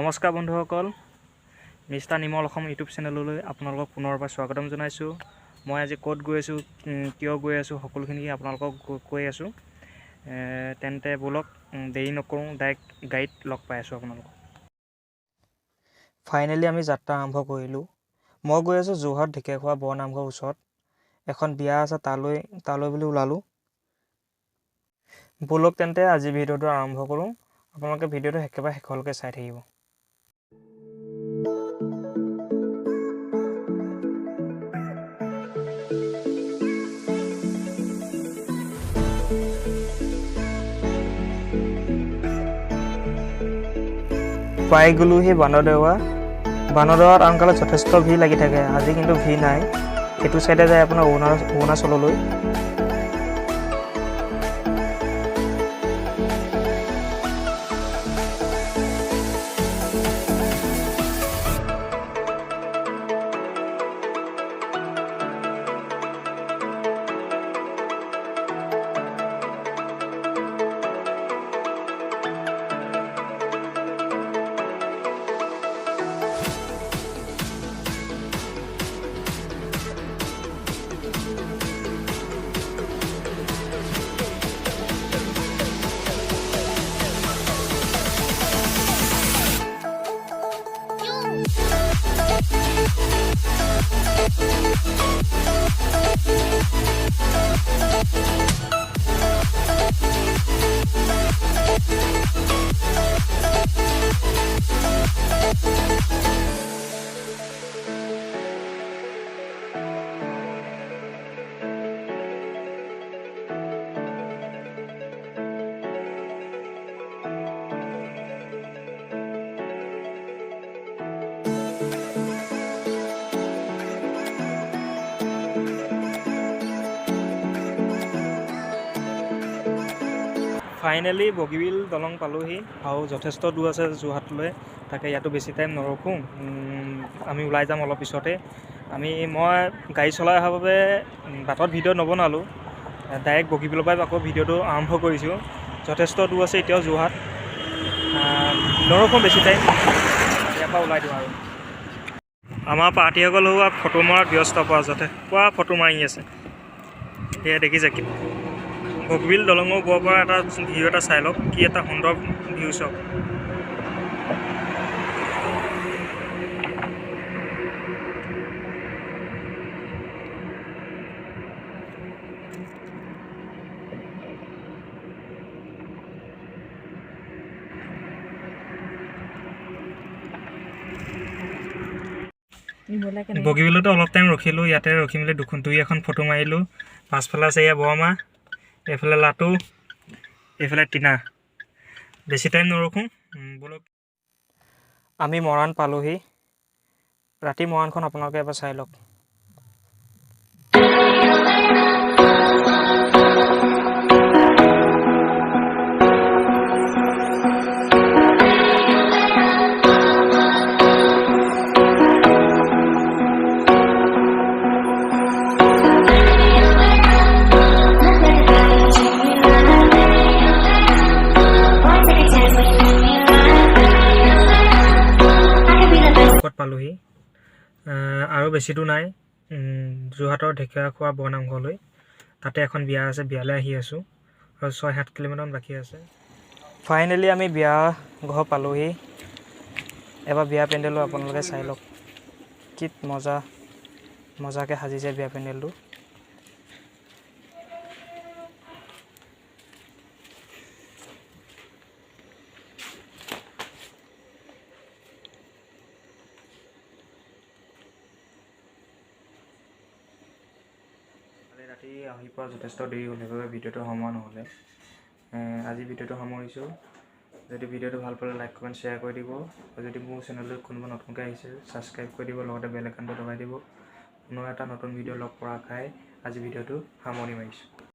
নমস্কাৰ বন্ধুসকল, mister Nimal Assam YouTube চেনেললৈ আপোনালোকক পুনৰবাৰ স্বাগতম জনাইছোঁ। মই আজি ক'ত গৈ আছোঁ, কিয় গৈ আছোঁ, সকলোখিনি আপোনালোকক কৈ আছোঁ। তেন্তে ব'লক দেৰি নকৰোঁ, ডাইৰেক্ট গাড়ীত লগ পাই আছোঁ আপোনালোকক। ফাইনেলি আমি যাত্ৰা আৰম্ভ কৰিলোঁ। মই গৈ আছোঁ যোৰহাট ঢেকীয়াখোৱা বৰ নামঘৰৰ ওচৰত। এখন বিয়া আছে, তালৈ বুলি ওলালোঁ। ব'লক তেন্তে আজি ভিডিঅ'টো আৰম্ভ কৰোঁ। আপোনালোকে ভিডিঅ'টো একেবাৰে শেষলৈকে চাই থাকিব। পাই গ'লোঁ সেই বানৰদেৱাত আনকালে যথেষ্ট ভিৰ লাগি থাকে। আজি কিন্তু ভিৰ নাই। এইটো চাইডে যায় আপোনাৰ অৰুণাচললৈ। ফাইনেলি বগীবিল দলং পালোহি আৰু যথেষ্ট দূৰ আছে যোৰহাটলৈ। তাকে ইয়াতো বেছি টাইম নৰখোঁ, আমি ওলাই যাম অলপ পিছতে। মই গাড়ী চলাই অহাৰ বাবে বাটত ভিডিঅ' নবনালোঁ, ডাইৰেক্ট বগীবিলৰ পৰাই আকৌ ভিডিঅ'টো আৰম্ভ কৰিছোঁ। যথেষ্ট দূৰ আছে এতিয়াও যোৰহাট, নৰখোঁ বেছি টাইম, ইয়াৰ পৰা ওলাই দিওঁ আৰু। আমাৰ পাৰ্টীসকল হোৱা ফটো মৰাত ব্যস্ত, পুৰা ফটো মাৰি আছে। সেয়া দেখিছে কি বগীবিল দলঙৰ ওপৰৰ পৰা এটা ভিউ এটা চাই লওক, কি এটা সুন্দৰ ভিউ চাওক। বগীবিলতো অলপ টাইম ৰখিলোঁ। ইয়াতে ৰখি মেলি দুই এখন ফটো মাৰিলোঁ। পাছফালে আছে এয়া বৰমা, এইফালে লাটু, এইফালে টিনা। বেছি টাইম নৰখোঁ, ব'লক। আমি মৰাণ পালোহি। ৰাতি মৰাণখন আপোনালোকে এবাৰ চাই লওক। পালোহি আৰু বেছি দূৰ নাই, যোৰহাটৰ ঢেকীয়াখোৱা বৰ নামঘৰলৈ। তাতে এখন বিয়া আছে, বিয়ালৈ আহি আছোঁ আৰু 6-7 কিলোমিটাৰমান বাকী আছে। ফাইনেলি আমি বিয়া ঘৰ পালোহি। এবাৰ বিয়া পেণ্ডেলো আপোনালোকে চাই লওক, কি মজাকৈ সাজিছে বিয়া পেণ্ডেলটো। ৰাতি আহি পোৱা যথেষ্ট দেৰি হ'ল, সেইবাবে ভিডিঅ'টো সময় নহ'লে আজি ভিডিঅ'টো সামৰিছোঁ। যদি ভিডিঅ'টো ভাল পালে লাইক কমেণ্ট শ্বেয়াৰ কৰি দিব, আৰু যদি মোৰ চেনেললৈ কোনোবা নতুনকৈ আহিছে ছাবস্ক্ৰাইব কৰি দিব, লগতে বেল আইকনটো দবাই দিব। পুনৰ এটা নতুন ভিডিঅ' লগ পোৱাৰ আশাৰে আজি ভিডিঅ'টো সামৰণি মাৰিছোঁ।